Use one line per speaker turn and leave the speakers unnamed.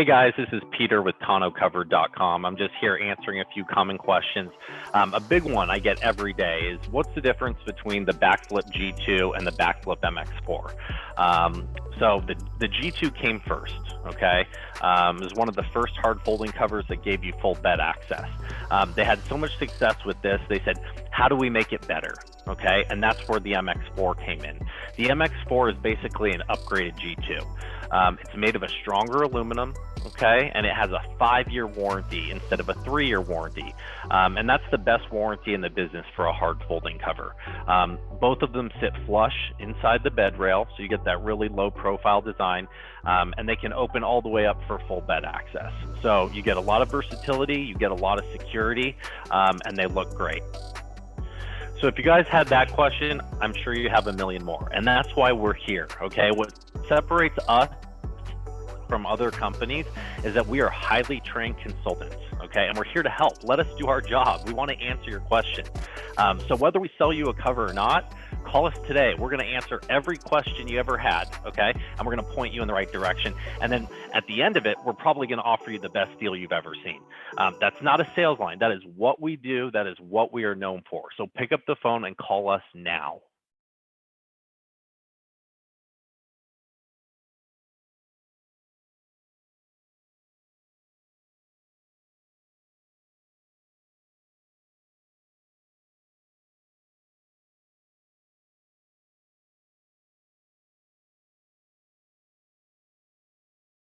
Hey guys, this is Peter with TonneauCoveredcom. I'm just here answering a few common questions. A big one I get every day is what's the difference between the BAKFlip G2 and the BAKFlip MX4? So the G2 came first, okay? It was one of the first hard folding covers that gave you full bed access. They had so much success with this, they said, how do we make it better? Okay, and that's where the MX4 came in. The MX4 is basically an upgraded G2. It's made of a stronger aluminum, okay, and it has a 5-year warranty instead of a 3-year warranty. And that's the best warranty in the business for a hard folding cover. Both of them sit flush inside the bed rail, so you get that really low profile design, and they can open all the way up for full bed access. So you get a lot of versatility, you get a lot of security, and they look great. So if you guys had that question, I'm sure you have a million more, and that's why we're here, okay? What separates us from other companies is that we are highly trained consultants, okay? And we're here to help. Let us do our job. We want to answer your question. So whether we sell you a cover or not, call us today. We're going to answer every question you ever had, okay? And we're going to point you in the right direction. And then at the end of it, we're probably going to offer you the best deal you've ever seen. That's not a sales line. That is what we do. That is what we are known for. So pick up the phone and call us now.